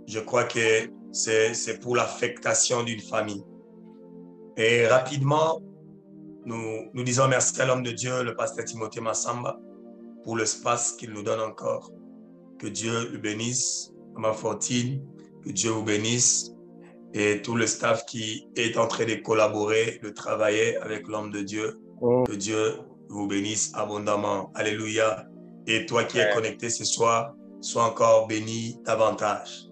je crois que c'est pour l'affectation d'une famille. Et rapidement, nous disons merci à l'homme de Dieu, le pasteur Timothée Massamba, pour l'espace qu'il nous donne encore. Que Dieu le bénisse, Maman Fortine, que Dieu vous bénisse et tout le staff qui est en train de collaborer, de travailler avec l'homme de Dieu. Que Dieu vous bénisse abondamment. Alléluia. Et toi qui es connecté ce soir, sois encore béni davantage.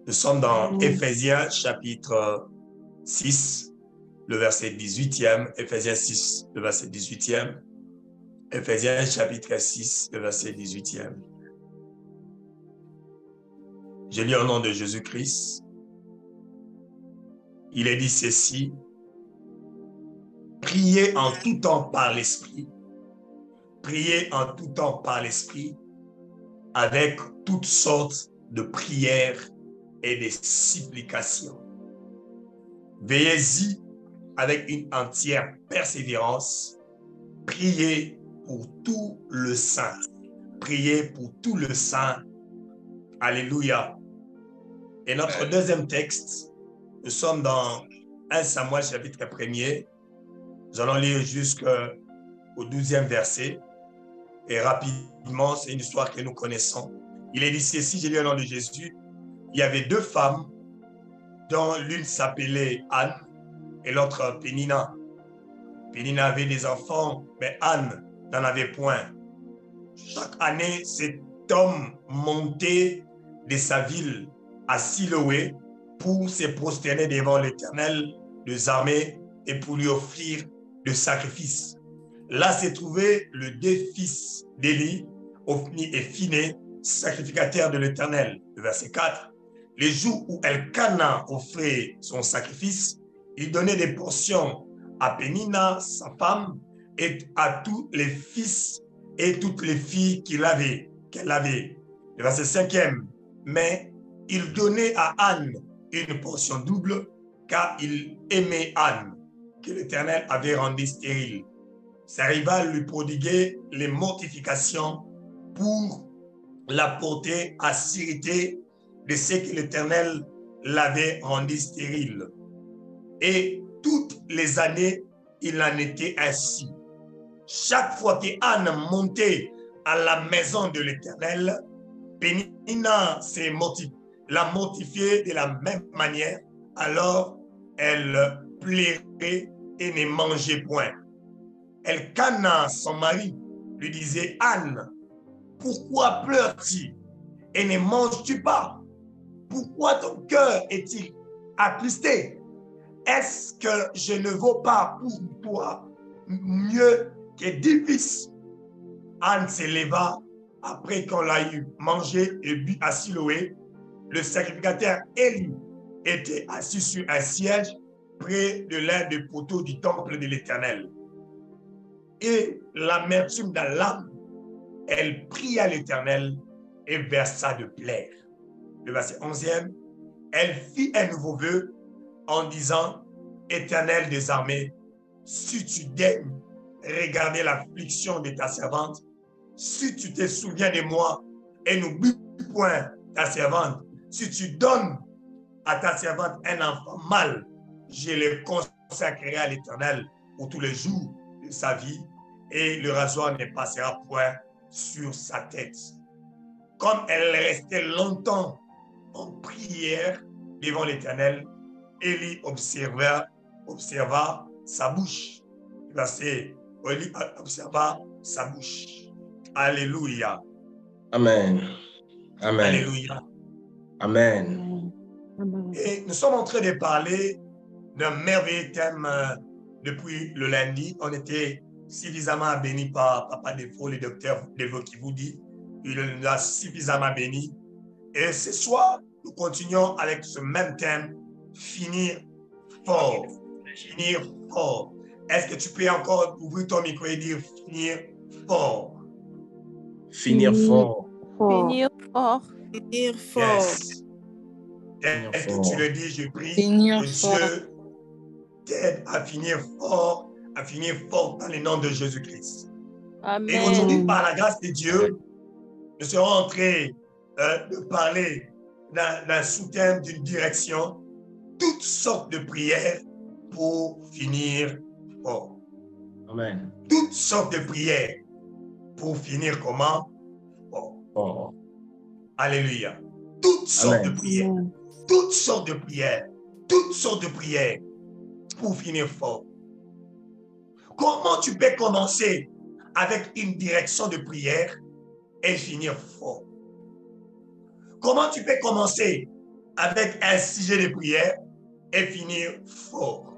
Nous sommes dans Éphésiens chapitre 6, le verset 18e. Éphésiens 6, le verset 18e. Éphésiens chapitre 6, le verset 18e. Je lis au nom de Jésus-Christ. Il est dit ceci: priez en tout temps par l'Esprit. Priez en tout temps par l'Esprit, avec toutes sortes de prières et de supplications. Veillez-y avec une entière persévérance. Priez pour tout le saint. Priez pour tout le saint. Alléluia. Et notre deuxième texte, nous sommes dans 1 Samuel chapitre 1er. Nous allons lire jusqu'au 12e verset. Et rapidement, c'est une histoire que nous connaissons. Il est dit ceci, je lis au nom de Jésus. Il y avait deux femmes, dont l'une s'appelait Anne et l'autre Pénina. Pénina avait des enfants, mais Anne n'en avait point. Chaque année, cet homme montait de sa ville à Siloé pour se prosterner devant l'Éternel des armées et pour lui offrir de sacrifices. Là se trouvait le deux fils d'Élie, Ophni et Phiné, sacrificateurs de l'Éternel. Le verset 4. Les jours où Elkana offrait son sacrifice, il donnait des portions à Pénina, sa femme, et à tous les fils et toutes les filles qu'elle avait. Le verset 5e. Mais il donnait à Anne une portion double, car il aimait Anne, que l'Éternel avait rendue stérile. Sa rivale lui prodiguait les mortifications pour la porter à sûreté de ce que l'Éternel l'avait rendue stérile. Et toutes les années, il en était ainsi. Chaque fois que Anne montait à la maison de l'Éternel, Pénina l'a mortifiée de la même manière. Alors, elle plairait et ne mangeait point. Elkana, son mari, lui disait: Anne, pourquoi pleures-tu et ne manges-tu pas? Pourquoi ton cœur est-il attristé? Est-ce que je ne vaux pas pour toi mieux que 10 fils? Anne se leva après qu'on l'a eu mangé et bu à Siloé. Le sacrificateur Élie était assis sur un siège près de l'un des poteaux du temple de l'Éternel. Et l'amertume dans l'âme, elle pria l'Éternel et versa de plaire. Le verset 11e, elle fit un nouveau vœu en disant: Éternel des armées, si tu daignes regarder l'affliction de ta servante, si tu te souviens de moi et n'oublie point ta servante, si tu donnes à ta servante un enfant mâle, je le consacrerai à l'Éternel pour tous les jours de sa vie, et le rasoir ne passera point sur sa tête. Comme elle restait longtemps en prière devant l'Éternel, Élie observa sa bouche. Verset, Élie observa sa bouche. Alléluia. Amen. Amen. Alléluia. Amen. Et nous sommes en train de parler d'un merveilleux thème depuis le lundi. On était suffisamment bénis par Papa Defo, le docteur Devo qui vous dit. Il nous a suffisamment bénis. Et ce soir, nous continuons avec ce même thème, finir fort. Finir fort. Est-ce que tu peux encore ouvrir ton micro et dire finir fort? Finir fort. Finir fort. Finir fort. Yes. Est-ce que tu le dis, je prie Finir que fort. Dieu t'aide à finir fort dans le nom de Jésus-Christ. Amen. Et aujourd'hui, par la grâce de Dieu, nous serons en train de parler d'un sous-thème, d'une direction, toutes sortes de prières pour finir fort. Amen. Toutes sortes de prières pour finir comment? Fort. Oh. Alléluia. Toutes sortes de Amen. prières. Toutes sortes de prières. Toutes sortes de prières pour finir fort. Comment tu peux commencer avec une direction de prière et finir fort? Comment tu peux commencer avec un sujet de prière et finir fort?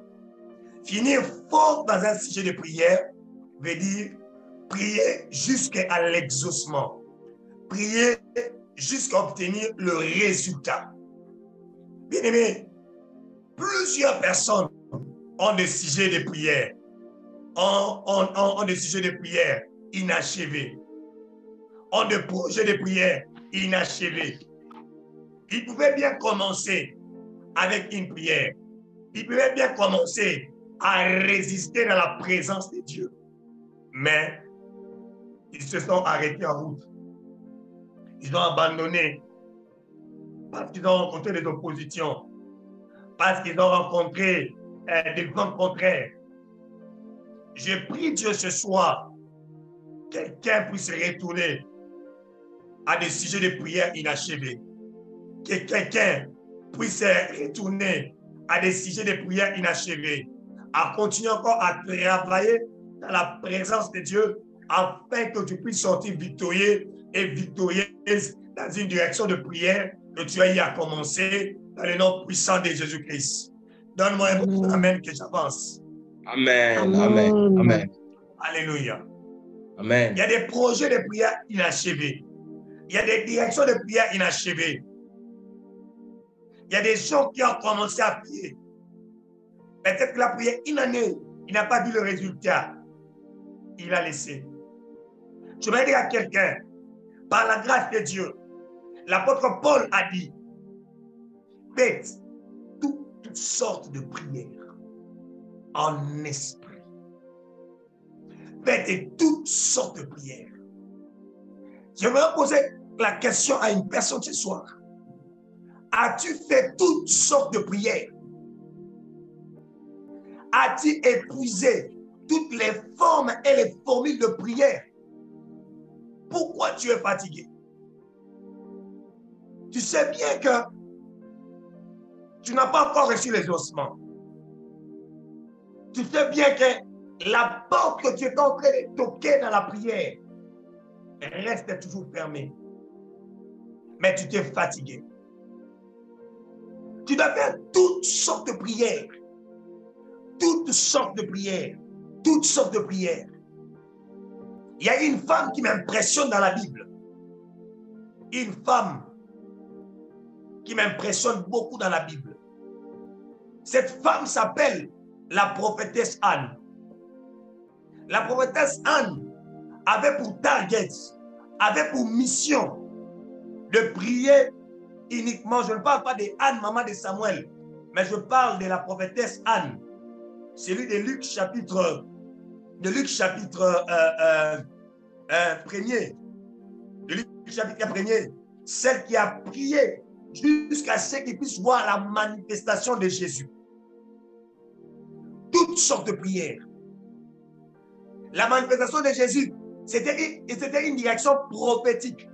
Finir fort dans un sujet de prière veut dire prier jusqu'à l'exaucement. Prier jusqu'à obtenir le résultat. Bien-aimés, plusieurs personnes ont des sujets de prière, ont des sujets de prière inachevés, ont des projets de prière inachevés. Ils pouvaient bien commencer avec une prière. Ils pouvaient bien commencer à résister dans la présence de Dieu. Mais ils se sont arrêtés en route. Ils ont abandonné parce qu'ils ont rencontré des oppositions, parce qu'ils ont rencontré des vents contraires. Je prie Dieu ce soir, quelqu'un puisse retourner à des sujets de prière inachevés. Que quelqu'un puisse retourner à des sujets de prière inachevés, à continuer encore à travailler dans la présence de Dieu afin que tu puisses sortir victorieux et victorieuse dans une direction de prière que tu as eu à commencer dans le nom puissant de Jésus-Christ. Donne-moi un bon amen que j'avance. Amen. Amen. Amen. Alléluia. Amen. Il y a des projets de prière inachevés. Il y a des directions de prière inachevées. Il y a des gens qui ont commencé à prier. Peut-être que la prière, une année, il n'a pas vu le résultat. Il a laissé. Je vais dire à quelqu'un, par la grâce de Dieu, l'apôtre Paul a dit, faites toutes sortes de prières en esprit. Faites toutes sortes de prières. Je vais poser la question à une personne ce soir. As-tu fait toutes sortes de prières? As-tu épuisé toutes les formes et les formules de prière? Pourquoi tu es fatigué? Tu sais bien que tu n'as pas encore reçu les ossements. Tu sais bien que la porte que tu es en train de toquer dans la prière reste toujours fermée. Mais tu t'es fatigué. Tu dois faire toutes sortes de prières. Toutes sortes de prières. Toutes sortes de prières. Il y a une femme qui m'impressionne dans la Bible. Une femme qui m'impressionne beaucoup dans la Bible. Cette femme s'appelle la prophétesse Anne. La prophétesse Anne avait pour target, avait pour mission de prier uniquement. Je ne parle pas de Anne, maman de Samuel, mais je parle de la prophétesse Anne. Celui de Luc chapitre 1er. De Luc chapitre 1er. Celle qui a prié jusqu'à ce qu'il puisse voir la manifestation de Jésus. Toutes sortes de prières. La manifestation de Jésus, c'était une direction prophétique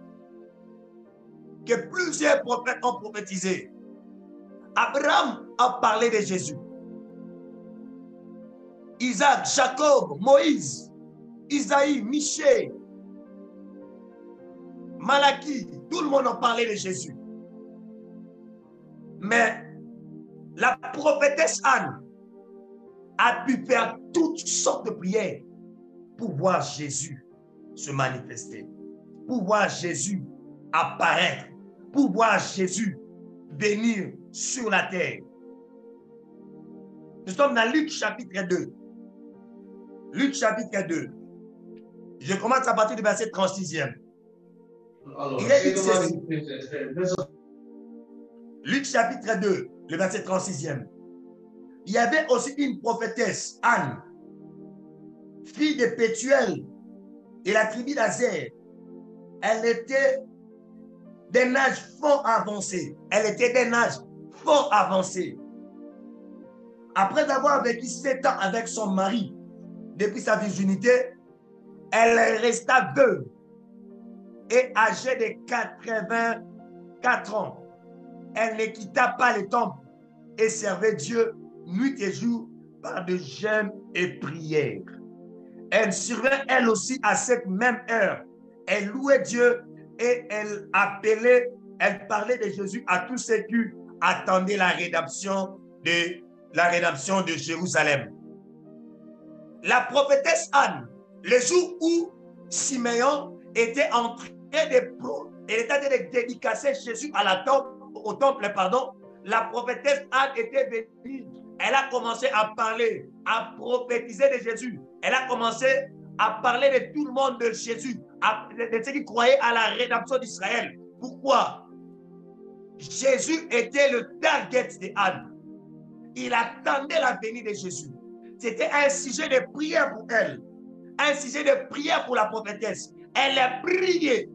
que plusieurs prophètes ont prophétisé. Abraham a parlé de Jésus. Isaac, Jacob, Moïse, Isaïe, Michée, Malachie, tout le monde a parlé de Jésus. Mais la prophétesse Anne a pu faire toutes sortes de prières pour voir Jésus se manifester, pour voir Jésus apparaître, pour voir Jésus venir sur la terre. Nous sommes dans Luc chapitre 2. Luc chapitre 2. Je commence à partir du verset 36e. Il est dit ceci. Luc chapitre 2, le verset 36e. Il y avait aussi une prophétesse, Anne, fille de Pétuel, de la tribu d'Azer. Elle était d'un âge fort avancé. Elle était d'un âge fort avancé. Après avoir vécu 7 ans avec son mari, depuis sa virginité, elle resta veuve et âgée de 84 ans. Elle ne quitta pas le temple et servait Dieu nuit et jour par de jeûnes et prières. Elle servait elle aussi à cette même heure. Elle louait Dieu et elle parlait de Jésus à tous ceux qui attendaient la rédemption de Jérusalem. La prophétesse Anne, le jour où Siméon était en train de dédicacer Jésus au temple, la prophétesse Anne était venue. Elle a commencé à parler, à prophétiser de Jésus. Elle a commencé à parler de tout le monde de Jésus, de ceux qui croyaient à la rédemption d'Israël. Pourquoi? Jésus était le target de Anne. Il attendait la venue de Jésus. C'était un sujet de prière pour elle, un sujet de prière pour la prophétesse. Elle a prié.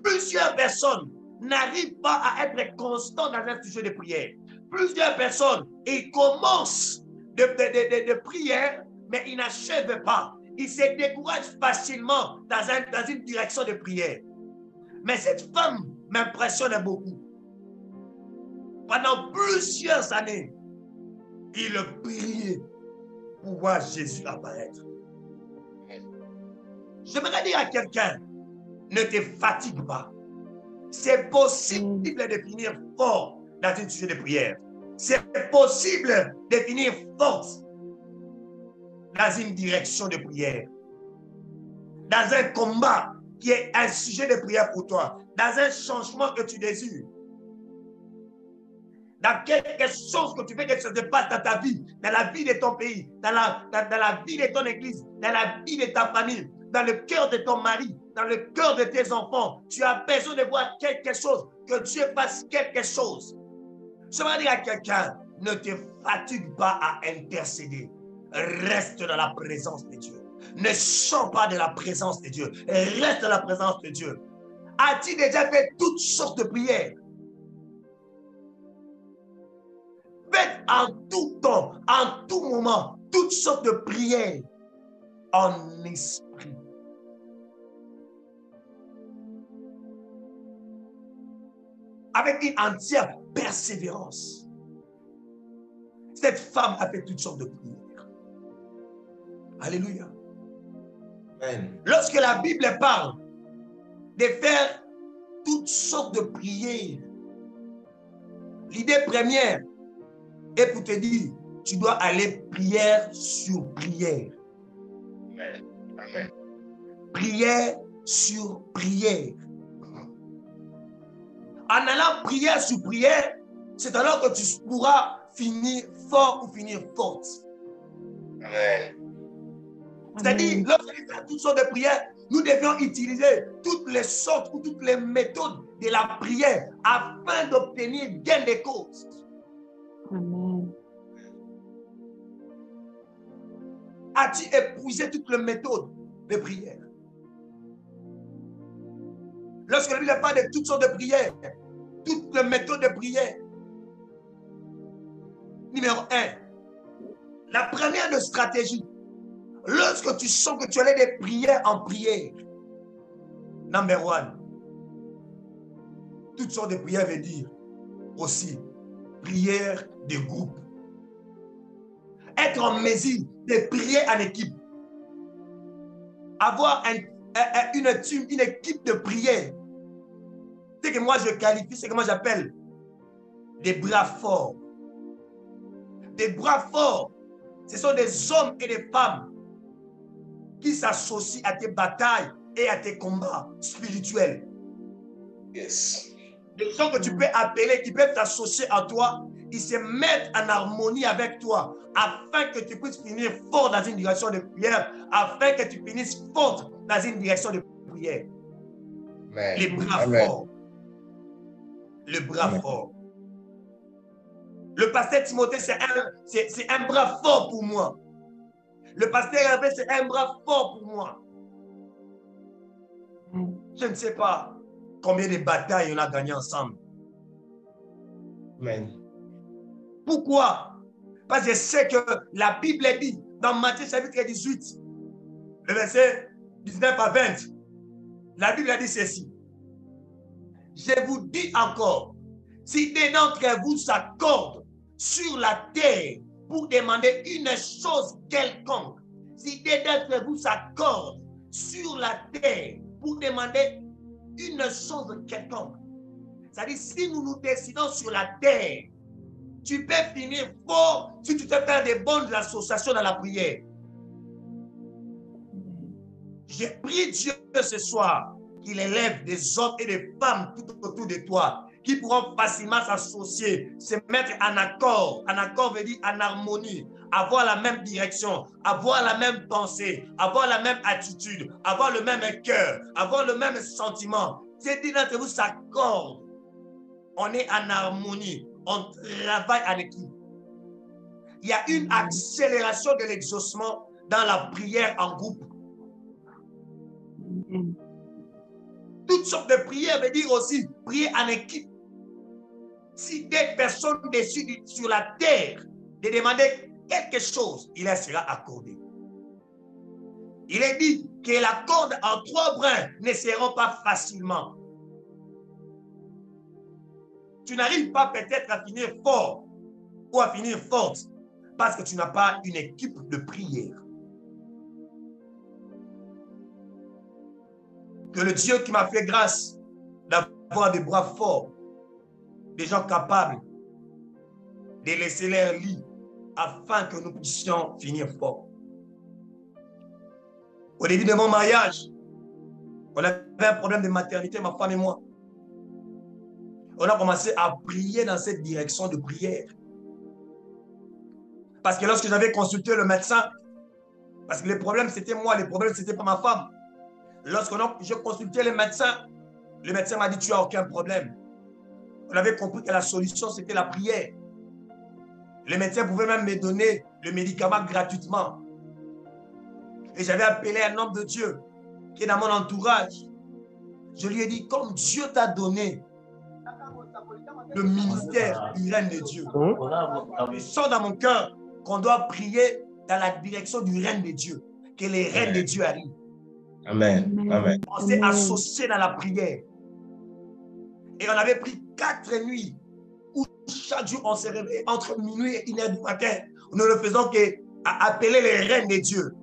Plusieurs personnes n'arrivent pas à être constants dans un sujet de prière. Plusieurs personnes, ils commencent de prière, mais ils n'achèvent pas. Ils se découragent facilement dans une direction de prière. Mais cette femme m'impressionne beaucoup. Pendant plusieurs années, il priait pour voir Jésus apparaître. J'aimerais dire à quelqu'un, ne te fatigue pas. C'est possible de finir fort dans une sujet de prière. C'est possible de finir forte dans une direction de prière. Dans un combat qui est un sujet de prière pour toi. Dans un changement que tu désires. Dans quelque chose que tu veux que ça se passe dans ta vie, dans la vie de ton pays, dans la vie de ton église, dans la vie de ta famille, dans le cœur de ton mari, dans le cœur de tes enfants. Tu as besoin de voir quelque chose, que Dieu fasse quelque chose. Je vais dire à quelqu'un, ne te fatigue pas à intercéder. Reste dans la présence de Dieu. Ne sors pas de la présence de Dieu. Reste dans la présence de Dieu. As-tu déjà fait toutes sortes de prières? Faites en tout temps, en tout moment, toutes sortes de prières en esprit. Avec une entière persévérance. Cette femme a fait toutes sortes de prières. Alléluia. Amen. Lorsque la Bible parle de faire toutes sortes de prières, l'idée première est pour te dire, tu dois aller prière sur prière. Amen. Amen. Prière sur prière. En allant prière sur prière, c'est alors que tu pourras finir fort ou finir forte. Amen. C'est-à-dire, lorsque nous faisons toutes sortes de prières, nous devions utiliser toutes les sortes ou toutes les méthodes de la prière afin d'obtenir gain de cause. Amen. As-tu épuisé toutes les méthodes de prière? Lorsque la Bible parle de toutes sortes de prières, toutes les méthodes de prière. Numéro 1, la première de stratégie. Lorsque tu sens que tu allais des prières en prière. Number 1. Toutes sortes de prières veut dire aussi prière de groupe. Être en mesure de prier en équipe. Avoir une équipe de prière. C'est que moi je qualifie, c'est que moi j'appelle des bras forts. Des bras forts, ce sont des hommes et des femmes qui s'associent à tes batailles et à tes combats spirituels. Yes. Des gens que tu peux appeler, qui peuvent t'associer à toi, ils se mettent en harmonie avec toi afin que tu puisses finir fort dans une direction de prière, afin que tu finisses fort dans une direction de prière. Amen. Les bras Amen. forts. Le bras Amen. fort. Le pasteur Timothée, c'est un bras fort pour moi. Le pasteur Hervé, c'est un bras fort pour moi. Je ne sais pas combien de batailles on a gagnées ensemble. Amen. Pourquoi? Parce que je sais que la Bible dit dans Matthieu chapitre 18, le verset 19 à 20, la Bible a dit ceci. Je vous dis encore, si des d'entre vous s'accordent sur la terre pour demander une chose quelconque, si des d'entre vous s'accordent sur la terre pour demander une chose quelconque, c'est-à-dire si nous nous décidons sur la terre, tu peux finir fort si tu te fais des bonnes associations dans la prière. J'ai prié Dieu ce soir qu'il élève des hommes et des femmes tout autour de toi qui pourront facilement s'associer, se mettre en accord. En accord veut dire en harmonie, avoir la même direction, avoir la même pensée, avoir la même attitude, avoir le même cœur, avoir le même sentiment. C'est dit d'entre vous s'accordent. On est en harmonie, on travaille en équipe. Il y a une accélération de l'exaucement dans la prière en groupe. Toutes sortes de prières veut dire aussi prier en équipe. Si des personnes décident sur la terre de demander quelque chose, il leur sera accordé. Il est dit que la corde en 3 brins ne seront pas facilement. Tu n'arrives pas peut-être à finir fort ou à finir forte parce que tu n'as pas une équipe de prière. Que le Dieu qui m'a fait grâce d'avoir des bras forts, des gens capables de laisser leur lit afin que nous puissions finir fort. Au début de mon mariage, on avait un problème de maternité, ma femme et moi. On a commencé à prier dans cette direction de prière. Parce que lorsque j'avais consulté le médecin, parce que les problèmes c'était moi, les problèmes c'était pas ma femme. Lorsque je consultais le médecin m'a dit tu n'as aucun problème. On avait compris que la solution c'était la prière. Le médecin pouvait même me donner le médicament gratuitement. Et j'avais appelé un homme de Dieu qui est dans mon entourage. Je lui ai dit, comme Dieu t'a donné le ministère du règne de Dieu, je sens dans mon cœur qu'on doit prier dans la direction du règne de Dieu, que les règnes de Dieu arrivent. Amen. Amen. On s'est associés dans la prière. Et on avait pris 4 nuits où chaque jour on s'est réveillé entre minuit et 1h du matin. Nous ne faisons qu'à appeler les règnes de Dieu.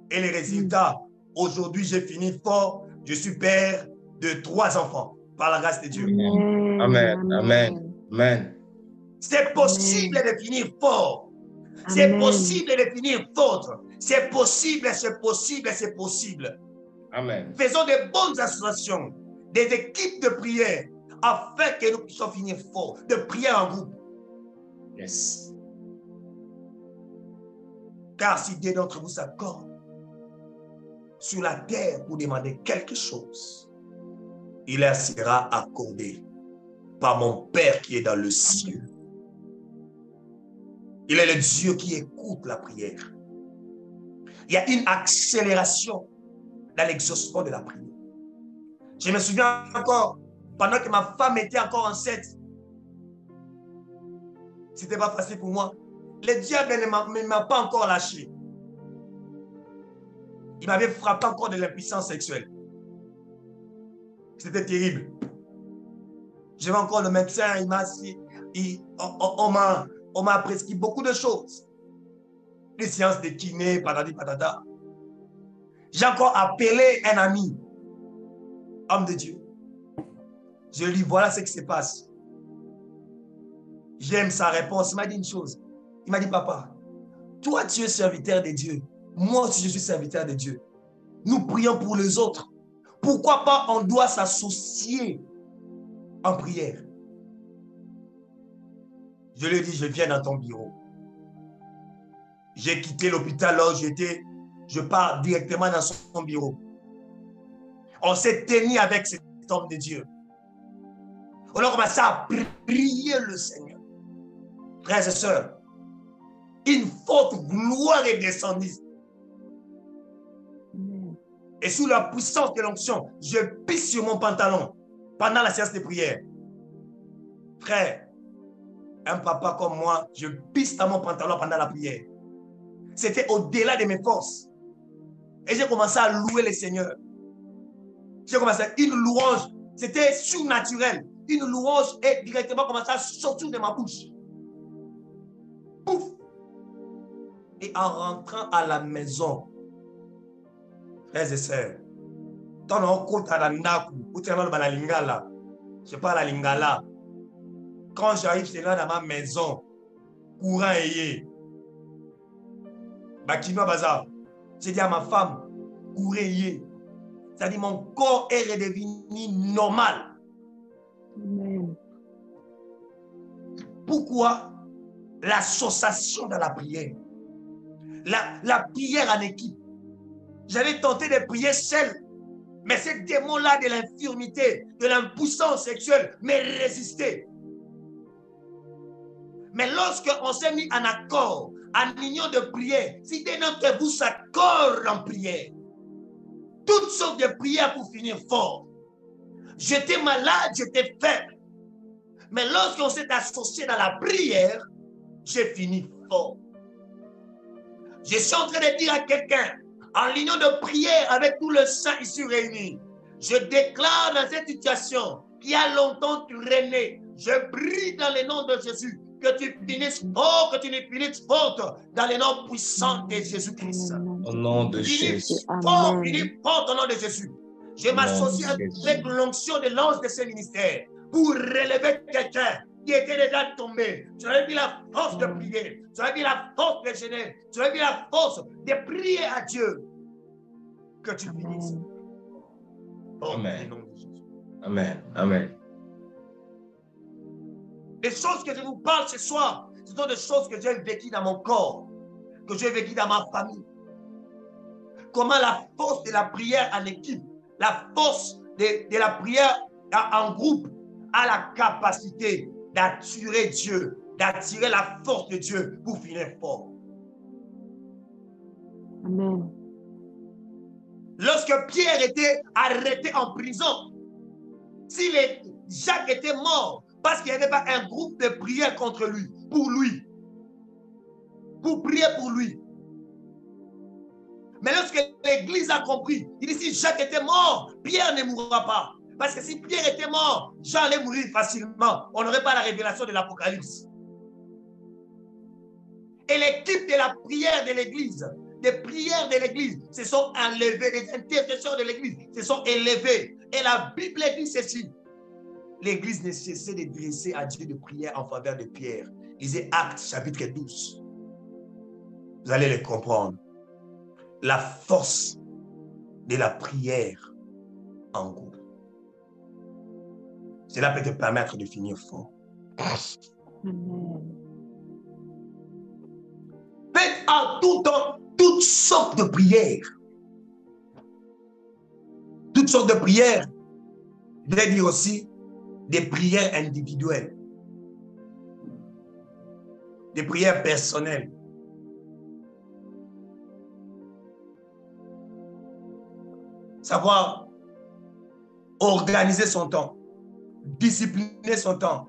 Et les résultats, aujourd'hui j'ai fini fort. Je suis père de 3 enfants par la grâce de Dieu. Amen. Amen. Amen. C'est possible de finir fort. C'est possible de finir fort. C'est possible, c'est possible, c'est possible. Amen. Faisons des bonnes associations, des équipes de prière, afin que nous puissions finir fort, de prière en groupe. Yes. Car si des d'entre vous s'accordent sur la terre pour demander quelque chose, il leur sera accordé par mon Père qui est dans le ciel. Il est le Dieu qui écoute la prière. Il y a une accélération dans l'exaucement de la prière. Je me souviens encore, pendant que ma femme était encore enceinte, ce n'était pas facile pour moi. Le diable ne m'a pas encore lâché. Il m'avait frappé encore de l'impuissance sexuelle. C'était terrible. J'avais encore le médecin, on m'a prescrit beaucoup de choses. Des séances de kiné, patati patata. J'ai encore appelé un ami, homme de Dieu. Je lui dis, voilà ce qui se passe. J'aime sa réponse. Il m'a dit une chose. Il m'a dit, papa, toi tu es serviteur de Dieu. Moi aussi je suis serviteur de Dieu. Nous prions pour les autres. Pourquoi pas on doit s'associer en prière? Je lui ai dit, je viens dans ton bureau. J'ai quitté l'hôpital là où j'étais. Je pars directement dans son bureau. On s'est tenu avec cet homme de Dieu. On a commencé à prier le Seigneur. Frères et sœurs, une forte gloire est descendue. Et sous la puissance de l'onction, je pisse sur mon pantalon pendant la séance de prière. Frère, un papa comme moi, je pisse dans mon pantalon pendant la prière. C'était au-delà de mes forces. Et j'ai commencé à louer le Seigneur. J'ai commencé à une louange. C'était surnaturel. Une louange est directement commencé à sortir de ma bouche. Pouf! Et en rentrant à la maison, frères et sœurs, je ne sais pas la lingala. Quand j'arrive chez là dans ma maison, courant et Bakino Bazar, j'ai dit à ma femme, courez. C'est-à-dire mon corps est redevenu normal. Amen. Pourquoi? L'association dans la prière. La prière en équipe. J'avais tenté de prier seul, mais ces démons-là de l'infirmité, de l'impuissance sexuelle, me résistaient. Mais lorsqu'on s'est mis en accord, en union de prière, si des d'entre vous s'accordent en prière, toutes sortes de prières pour finir fort. J'étais malade, j'étais faible. Mais lorsqu'on s'est associé dans la prière, j'ai fini fort. Je suis en train de dire à quelqu'un, en l'union de prière avec tout le saint ici réuni, je déclare dans cette situation qui a longtemps traîné, je prie dans le nom de Jésus, que tu finisses fort, que tu ne finisses forte dans le nom puissant de Jésus-Christ. Au nom de Jésus. Finis fort au nom de Jésus. Je m'associe avec l'onction de l'ange de ce ministère pour relever quelqu'un qui était déjà tombé. Tu avais vu la force de prier. Tu avais vu la force de gêner. Tu avais vu la force de prier à Dieu. Que tu finisses. Amen. Amen. Amen. Les choses que je vous parle ce soir, ce sont des choses que j'ai vécues dans mon corps, que j'ai vécues dans ma famille. Comment la force de la prière en équipe, la force de la prière en groupe a la capacité d'attirer Dieu, d'attirer la force de Dieu pour finir fort. Amen. Lorsque Pierre était arrêté en prison, si Jacques était mort parce qu'il n'y avait pas un groupe de prière contre lui, pour prier pour lui. Mais lorsque l'Église a compris, il dit si Jacques était mort, Pierre ne mourra pas. Parce que si Pierre était mort, Jean allait mourir facilement. On n'aurait pas la révélation de l'Apocalypse. Et l'équipe de la prière de l'Église, des prières de l'Église, se sont enlevées, les intercessions de l'Église se sont élevées. Et la Bible dit ceci. L'Église ne cessait de dresser à Dieu de prière en faveur de Pierre. Lisez Actes chapitre 12. Vous allez le comprendre. La force de la prière en groupe. Cela peut te permettre de finir fort. Amen. Faites en tout temps toutes sortes de prières. Toutes sortes de prières. Je vais dire aussi des prières individuelles. Des prières personnelles. Savoir organiser son temps, discipliner son temps,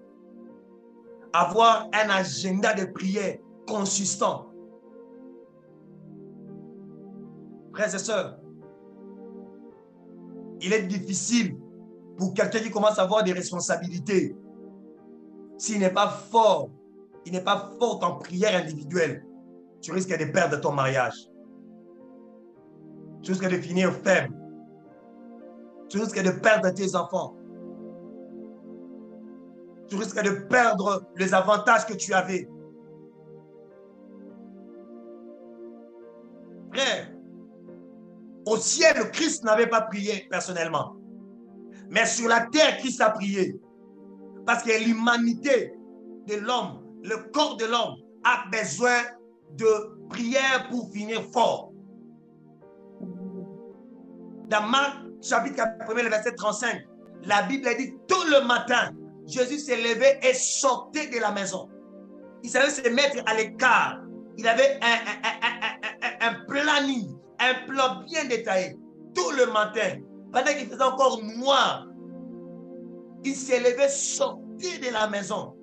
avoir un agenda de prière consistant. Frères et sœurs, il est difficile pour quelqu'un qui commence à avoir des responsabilités. S'il n'est pas fort, il n'est pas fort en prière individuelle, tu risques de perdre ton mariage. Tu risques de finir faible. Tu risques de perdre tes enfants. Tu risques de perdre les avantages que tu avais. Frère, au ciel, Christ n'avait pas prié personnellement. Mais sur la terre, Christ a prié. Parce que l'humanité de l'homme, le corps de l'homme, a besoin de prière pour finir fort. Dans Marc, chapitre 1, le verset 35, la Bible dit tout le matin, Jésus s'est levé et sortait de la maison. Il savait se mettre à l'écart. Il avait un planning, un plan bien détaillé. tout le matin, pendant qu'il faisait encore noir, il s'est levé, sorti de la maison.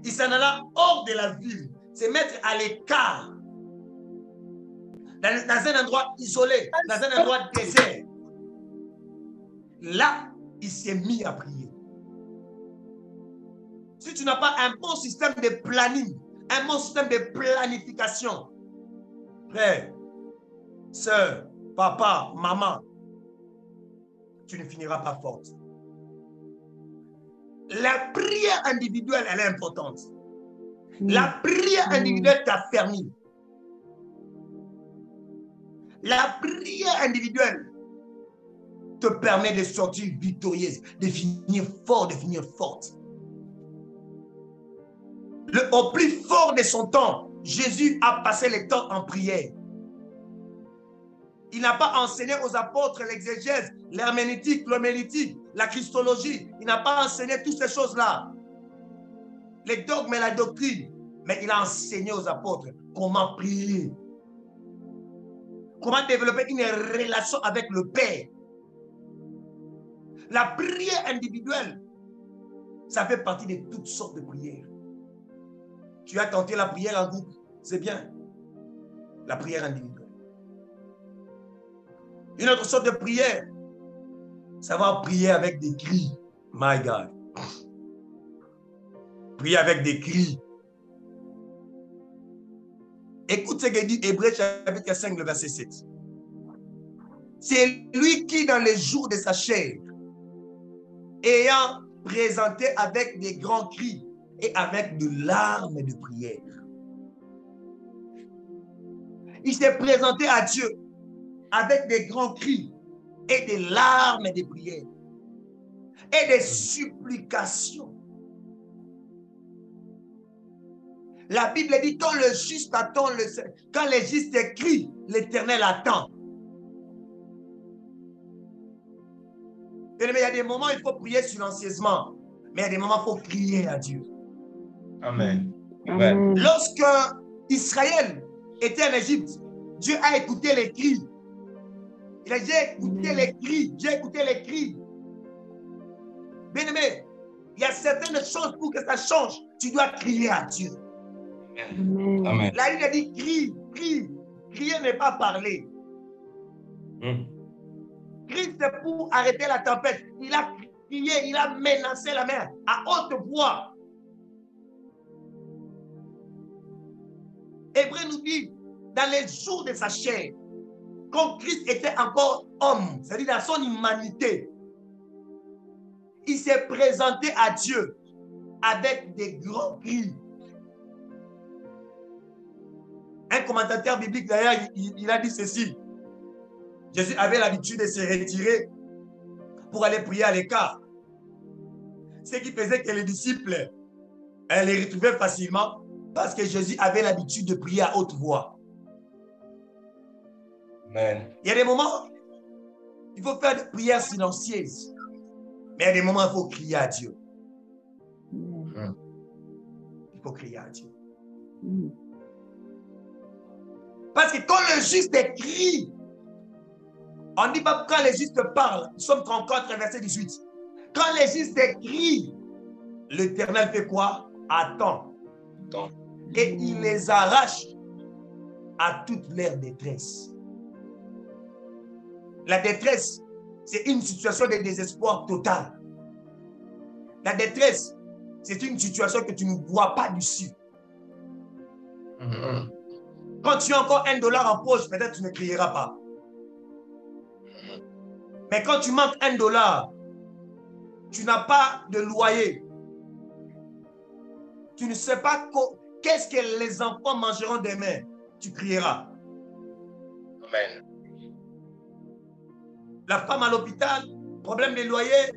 Il s'en alla hors de la ville, se mettre à l'écart, dans un endroit isolé, dans un endroit désert. Là, il s'est mis à prier. Si tu n'as pas un bon système de planning, un bon système de planification, frère, soeur, papa, maman, tu ne finiras pas forte. La prière individuelle, elle est importante. La prière individuelle t'affermit. La prière individuelle te permet de sortir victorieuse, de finir fort, de finir forte. Au plus fort de son temps, Jésus a passé le temps en prière. Il n'a pas enseigné aux apôtres l'exégèse, l'herméneutique, l'homilétique, la christologie. Il n'a pas enseigné toutes ces choses-là. Les dogmes et la doctrine. Mais il a enseigné aux apôtres comment prier. Comment développer une relation avec le Père. La prière individuelle, ça fait partie de toutes sortes de prières. Tu as tenté la prière en groupe, c'est bien. La prière individuelle. Une autre sorte de prière, ça va prier avec des cris. My God. Prier avec des cris. Écoute ce que dit Hébreux chapitre 5, le verset 7. C'est lui qui, dans les jours de sa chair, ayant présenté avec des grands cris et avec de larmes de prière. Il s'est présenté à Dieu avec des grands cris et des larmes de prière et des supplications. La Bible dit quand le juste attend, quand le juste crie, l'Éternel attend. Mais il y a des moments où il faut prier silencieusement, mais il y a des moments où il faut crier à Dieu. Amen. Amen. Lorsque Israël était en Égypte, Dieu a écouté les cris. Il a dit, j'ai écouté les cris, j'ai écouté les cris. Bien-aimé, il y a certaines choses pour que ça change, tu dois crier à Dieu. Amen. Amen. La Bible a dit, crie, crie. Crier n'est pas parler. Crie, c'est pour arrêter la tempête. Il a crié, il a menacé la mer à haute voix. Hébreu nous dit, dans les jours de sa chair, quand Christ était encore homme, c'est-à-dire dans son humanité, il s'est présenté à Dieu avec des grands cris. Un commentateur biblique d'ailleurs, il a dit ceci. Jésus avait l'habitude de se retirer pour aller prier à l'écart. Ce qui faisait que les disciples les retrouvaient facilement parce que Jésus avait l'habitude de prier à haute voix. Amen. Il y a des moments, il faut faire des prières silencieuses. Mais il y a des moments, il faut crier à Dieu. Il faut crier à Dieu. Parce que quand le juste crie, on ne dit pas quand les justes parlent. Nous sommes 34, verset 18. Quand les justes crient, l'Éternel fait quoi? Attend. Et il les arrache à toute leur détresse. La détresse, c'est une situation de désespoir total. La détresse, c'est une situation que tu ne vois pas dessus. Quand tu as encore $1 en poche, peut-être tu ne crieras pas. Mais quand tu manques $1, tu n'as pas de loyer. Tu ne sais pas qu'est-ce que les enfants mangeront demain. Tu crieras. Amen. La femme à l'hôpital, problème de loyer,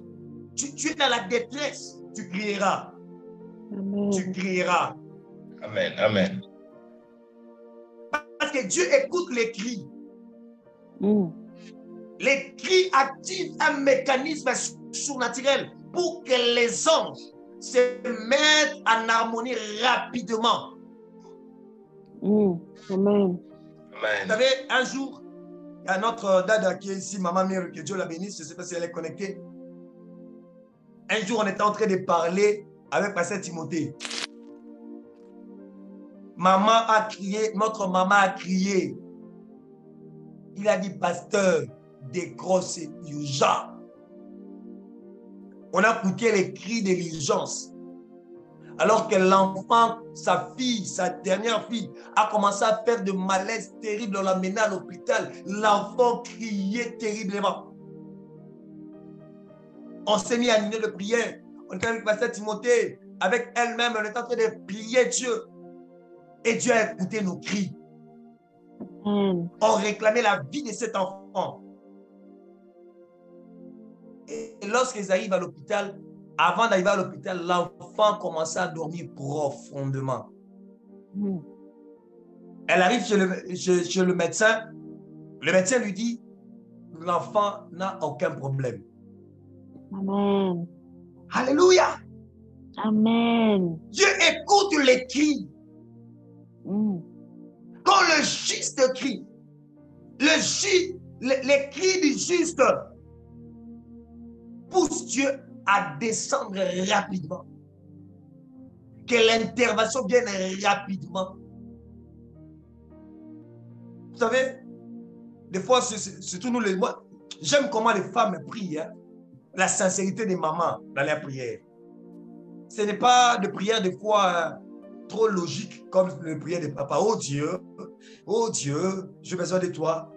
tu es dans la détresse, tu crieras. Amen. Tu crieras. Amen. Amen. Parce que Dieu écoute les cris. Les cris activent un mécanisme surnaturel pour que les anges se mettent en harmonie rapidement. Amen. Vous savez, un jour, il à notre dada qui est ici, Maman Mère, que Dieu la bénisse, je ne sais pas si elle est connectée. Un jour, on était en train de parler avec Pasteur Timothée. Maman a crié, notre maman a crié. Il a dit, pasteur, décroche, c'est urgent. On a écouté les cris de l'urgence. Alors que l'enfant, sa fille, sa dernière fille, a commencé à faire de malaise terrible. On l'a mené à l'hôpital. L'enfant criait terriblement. On s'est mis à une de prière. On était avec Pasteur Timothée, avec elle-même, on était en train de prier Dieu. Et Dieu a écouté nos cris. On réclamait la vie de cet enfant. Et lorsqu'ils arrivent à l'hôpital, avant d'arriver à l'hôpital, l'enfant commençait à dormir profondément. Elle arrive chez le médecin. Le médecin lui dit, l'enfant n'a aucun problème. Amen. Alléluia. Amen. Dieu écoute les cris. Quand le juste crie, les cris du juste poussent Dieu à descendre rapidement. Que l'intervention vienne rapidement. Vous savez, des fois, surtout nous les mois, j'aime comment les femmes prient, hein? La sincérité des mamans dans la prière. Ce n'est pas de prière des fois trop logique comme le prière de papa. Oh Dieu, j'ai besoin de toi.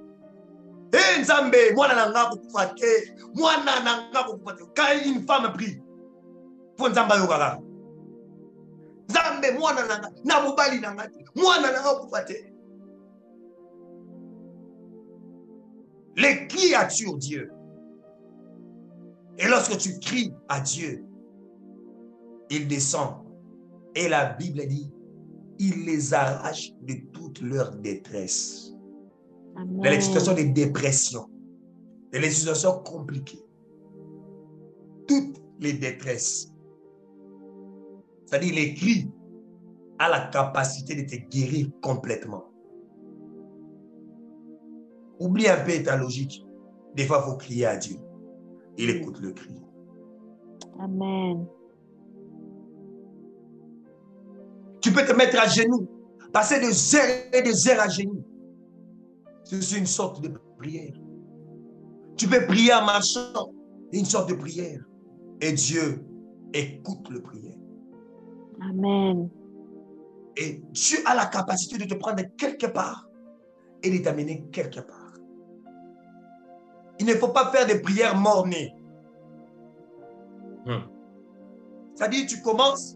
Eh Nzambe, moi nananga kukufate, moi nananga kukufate. Quand une femme prie, faut Nzamba yokala. Nzambe, moi nananga, na mobali nanga, moi nananga kukufate. Les cris attirent Dieu. Et lorsque tu cries à Dieu, il descend. Et la Bible dit, il les arrache de toute leur détresse. Amen. Dans les situations de dépression, dans les situations compliquées, toutes les détresses. C'est-à-dire les cris a la capacité de te guérir complètement. Oublie un peu ta logique. Des fois, il faut crier à Dieu. Il écoute le cri. Amen. Tu peux te mettre à genoux, passer des heures et des heures à genoux. C'est une sorte de prière. Tu peux prier en marchant, une sorte de prière. Et Dieu écoute le prière. Amen. Et Dieu a la capacité de te prendre quelque part et de t'amener quelque part. Il ne faut pas faire des prières mornées. C'est-à-dire, tu commences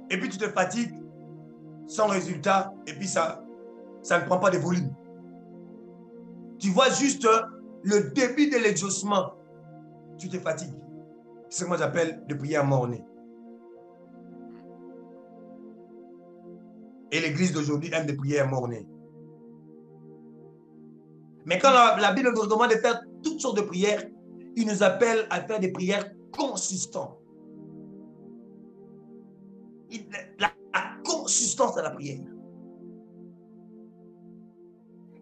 et puis tu te fatigues sans résultat et puis ça ne prend pas de volume. Tu vois juste le début de l'exaucement. Tu te fatigues. C'est ce que moi j'appelle des prières mornées. Et l'église d'aujourd'hui aime des prières mornées. Mais quand la Bible nous demande de faire toutes sortes de prières, il nous appelle à faire des prières consistantes. La consistance de la prière.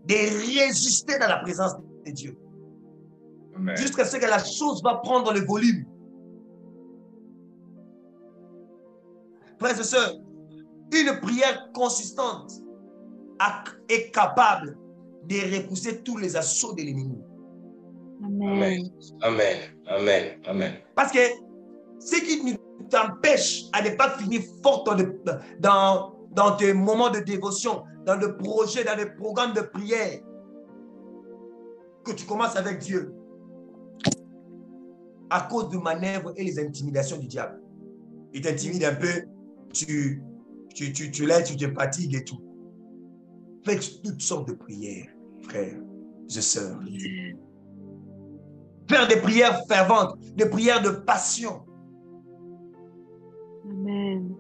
De résister dans la présence de Dieu. Jusqu'à ce que la chose va prendre le volume. Frères et sœurs, une prière consistante est capable de repousser tous les assauts de l'ennemi. Amen. Amen. Amen. Amen. Parce que ce qui t'empêche à ne pas finir fort dans tes moments de dévotion, dans le projet, dans le programme de prière, que tu commences avec Dieu, à cause de manœuvres et les intimidations du diable. Il t'intimide un peu, tu l'aides, tu te fatigues et tout. Faites toutes sortes de prières, frères et sœurs. Faire des prières ferventes, des prières de passion. Amen.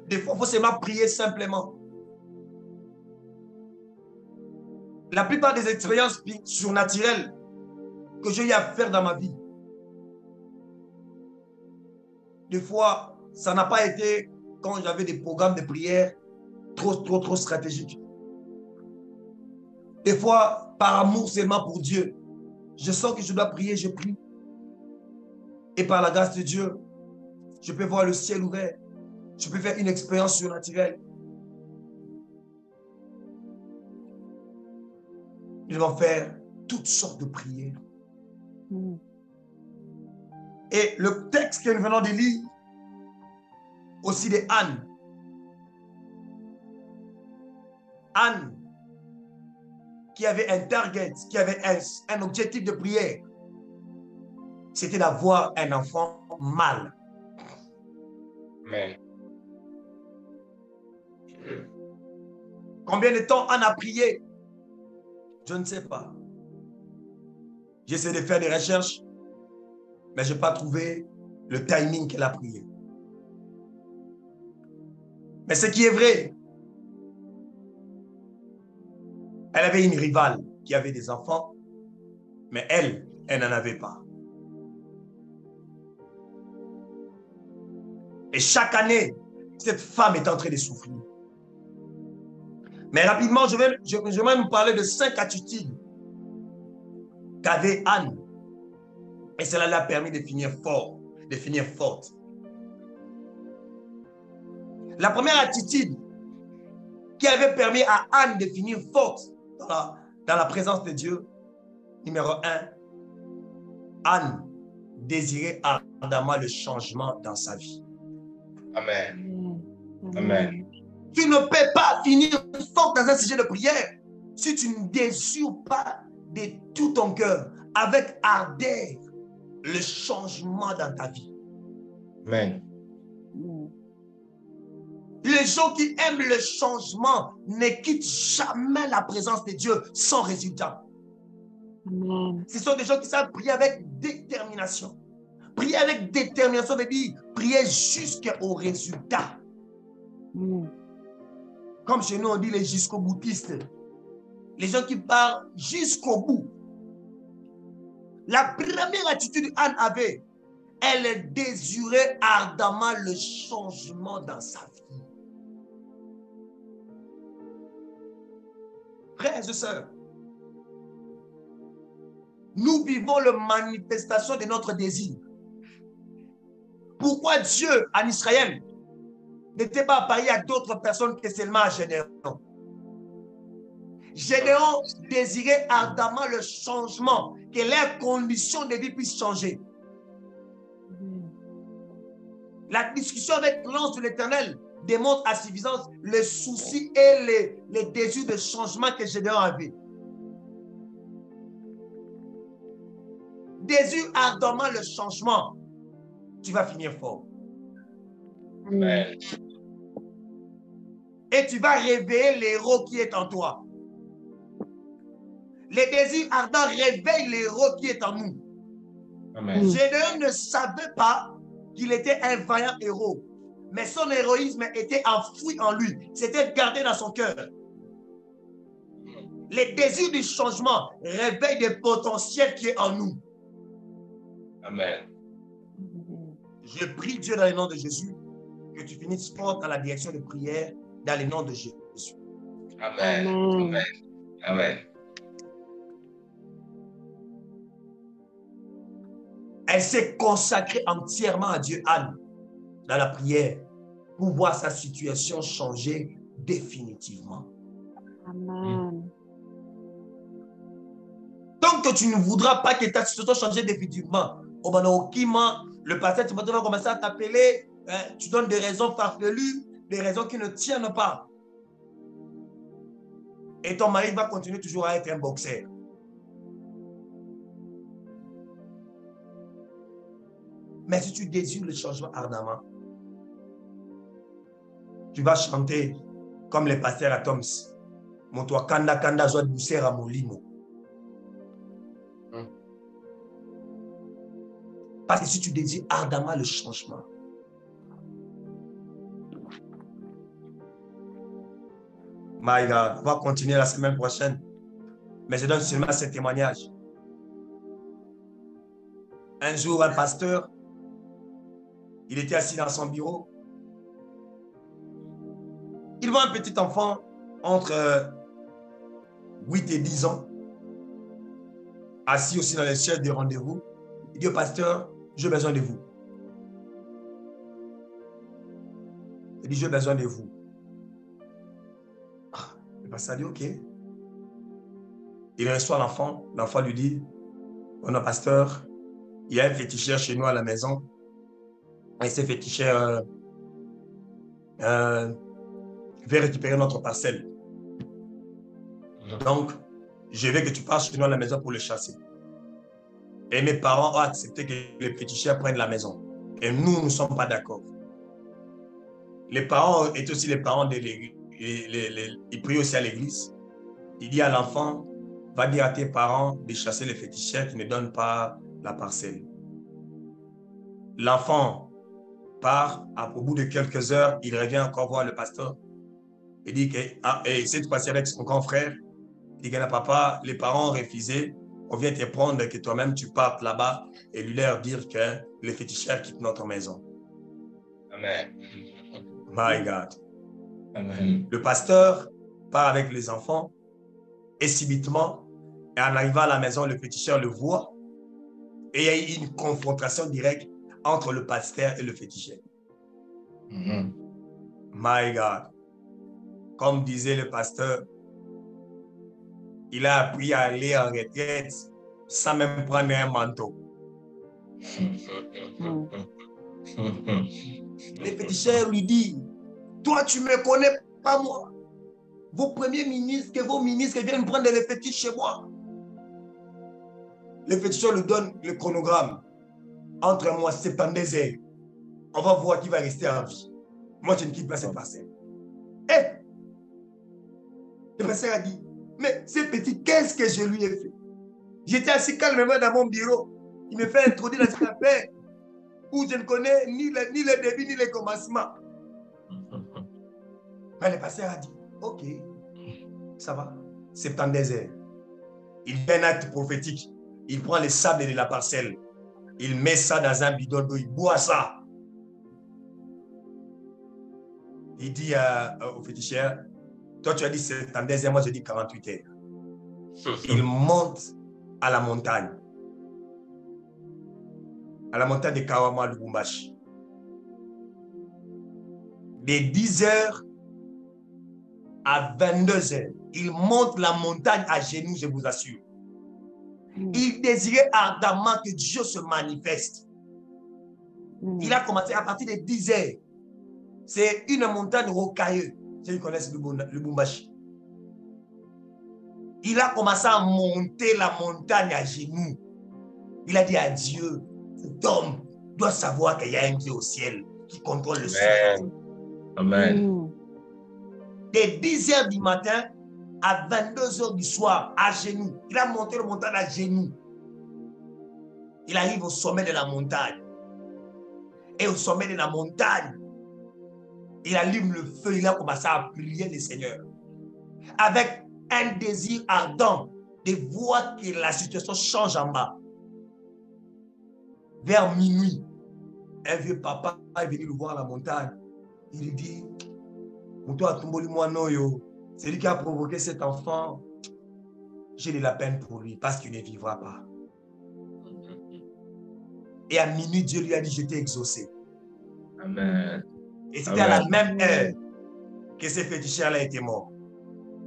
Des fois, il faut seulement prier simplement. La plupart des expériences surnaturelles que j'ai eu à faire dans ma vie, des fois, ça n'a pas été quand j'avais des programmes de prière trop stratégiques. Des fois, par amour seulement pour Dieu, je sens que je dois prier, je prie. Et par la grâce de Dieu, je peux voir le ciel ouvert. Je peux faire une expérience surnaturelle. Nous devons faire toutes sortes de prières. Et le texte que nous venons de lire, aussi de Anne. Anne, qui avait un target, qui avait un objectif de prière, c'était d'avoir un enfant mâle. Amen. Combien de temps Anne a prié? Je ne sais pas. J'essaie de faire des recherches, mais je n'ai pas trouvé le timing qu'elle a prié. Mais ce qui est vrai, elle avait une rivale qui avait des enfants, mais elle n'en avait pas. Et chaque année, cette femme est en train de souffrir. Mais rapidement, je vais nous parler de 5 attitudes qu'avait Anne. Et cela lui a permis de finir fort, de finir forte. La première attitude qui avait permis à Anne de finir forte dans la présence de Dieu, numéro 1, Anne désirait ardemment le changement dans sa vie. Amen. Amen. Tu ne peux pas finir fort dans un sujet de prière si tu ne désires pas de tout ton cœur, avec ardeur, le changement dans ta vie. Amen. Les gens qui aiment le changement ne quittent jamais la présence de Dieu sans résultat. Amen. Ce sont des gens qui savent prier avec détermination. Prier avec détermination veut dire prier jusqu'au résultat. Comme chez nous, on dit les jusqu'au boutistes. Les gens qui parlent jusqu'au bout. La première attitude qu'Anne avait, elle désirait ardemment le changement dans sa vie. Frères et sœurs, nous vivons la manifestation de notre désir. Pourquoi Dieu, en Israël, n'était pas apparu à d'autres personnes que seulement à Gédéon? Gédéon désirait ardemment le changement, que leurs conditions de vie puissent changer. La discussion avec l'ange de l'Éternel démontre à suffisance le souci et les désirs de changement que Gédéon avait. Désire ardemment le changement, tu vas finir fort. Amen. Et tu vas réveiller l'héros qui est en toi. Les désirs ardents réveillent l'héros qui est en nous. Amen. Gédéon ne savait pas qu'il était un vaillant héros, mais son héroïsme était enfoui en lui, c'était gardé dans son cœur. Les désirs du changement réveillent le potentiel qui est en nous. Amen. Je prie Dieu dans le nom de Jésus que tu finisses fort dans la direction de prière dans le nom de Jésus. Amen. Amen. Amen. Elle s'est consacrée entièrement à Dieu, Anne, dans la prière, pour voir sa situation changer définitivement. Amen. Tant que tu ne voudras pas que ta situation change définitivement, le pasteur Timothée va commencer à t'appeler, tu donnes des raisons farfelues, des raisons qui ne tiennent pas. Et ton mari va continuer toujours à être un boxeur. Mais si tu désires le changement ardemment, tu vas chanter comme les pasteurs à Toms. Montoa kanda kanda joie de bousser à molimo. Parce que si tu désires ardemment le changement, my God, on va continuer la semaine prochaine. Mais je donne seulement ce témoignage. Un jour, un pasteur, il était assis dans son bureau. Il voit un petit enfant entre 8 et 10 ans, assis aussi dans les sièges des rendez-vous. Il dit au pasteur, j'ai besoin de vous. Il dit, j'ai besoin de vous. Le pasteur dit, ok. Il reçoit l'enfant. L'enfant lui dit, on a pasteur, il y a un féticheur chez nous à la maison. Et ce féticheur veut récupérer notre parcelle. Donc, je veux que tu passes chez nous à la maison pour le chasser. Et mes parents ont accepté que les féticheurs prennent la maison. Et nous ne sommes pas d'accord. Les parents étaient aussi les parents de l'église. Ils prient aussi à l'église. Il dit à l'enfant, va dire à tes parents de chasser les féticheurs qui ne donnent pas la parcelle. L'enfant part, au bout de quelques heures, il revient encore voir le pasteur. Il dit qu'il s'est passé avec son grand frère. Il dit que papa, les parents ont refusé. On vient te prendre que toi-même tu partes là-bas et lui leur dire que les féticheurs quittent notre maison. Amen. My God. Amen. Le pasteur part avec les enfants et subitement, en arrivant à la maison, le féticheur le voit et il y a eu une confrontation directe entre le pasteur et le féticheur. My God. Comme disait le pasteur, il a appris à aller en retraite sans même prendre un manteau. Les féticheurs lui disent, toi tu ne me connais pas moi. Vos premiers ministres, que vos ministres viennent prendre les fétiches chez moi. Les féticheurs lui donnent le chronogramme. Entre moi, 72 heures. On va voir qui va rester en vie. Moi, je ne quitte pas cette parcelle. Et le pasteur a dit, mais ce petit, qu'est-ce que je lui ai fait? J'étais assis calmement dans mon bureau. Il me fait introduire dans une affaire où je ne connais ni le début ni le commencement. Mais le pasteur a dit, ok, ça va, 72 heures. Il fait un acte prophétique. Il prend les sables de la parcelle. Il met ça dans un bidon d'eau. Il boit ça. Il dit au féticheur, toi tu as dit 72 heures, moi je dis 48 heures. Il monte à la montagne. À la montagne de Kawama, Lubumbashi. De 10 heures à 22 heures, il monte la montagne à genoux, je vous assure. Il désirait ardemment que Dieu se manifeste. Il a commencé à partir de 10 heures. C'est une montagne rocailleuse. Ceux qui connaissent Lubumbashi. Il a commencé à monter la montagne à genoux. Il a dit à Dieu, cet homme doit savoir qu'il y a un Dieu au ciel qui contrôle le ciel. Amen. De 10 heures du matin à 22 heures du soir, à genoux. Il a monté la montagne à genoux. Il arrive au sommet de la montagne. Et au sommet de la montagne, il allume le feu. Il a commencé à prier le Seigneur. Avec un désir ardent de voir que la situation change en bas. Vers minuit, un vieux papa est venu le voir à la montagne. Il lui dit, c'est lui qui a provoqué cet enfant. J'ai de la peine pour lui parce qu'il ne vivra pas. Et à minuit, Dieu lui a dit, je t'ai exaucé. Amen. Et c'était à la même heure que ce féticheur-là était mort.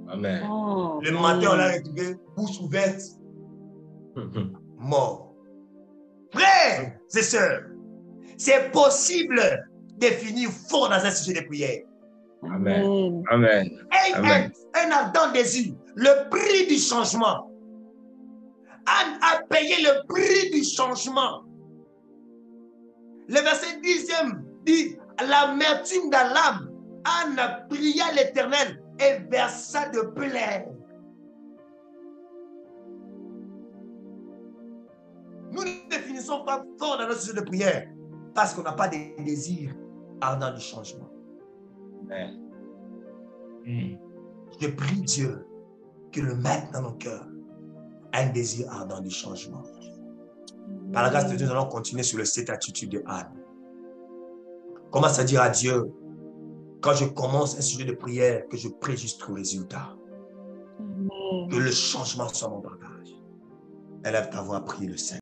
Amen. Oh, Le matin, on l'a retrouvé, bouche ouverte, mort. Frères et sœurs, c'est possible de finir fort dans un sujet de prière. Amen. Amen. Amen. Un ardent désir, le prix du changement. Anne a payé le prix du changement. Le verset 10e dit, l'amertume dans l'âme, Anne pria l'Éternel et versa de pleurs. Nous ne finissons pas fort dans notre sujet de prière parce qu'on n'a pas de désir ardent du changement. Amen. Je prie Dieu qu'il le mette dans nos cœurs un désir ardent du changement. Par la grâce de Dieu, nous allons continuer sur cette attitude de Anne. Commence à dire à Dieu, Quand je commence un sujet de prière, que je prie jusqu'au résultat. Amen. Que le changement soit mon bagage. Élève ta voix, prie le Seigneur.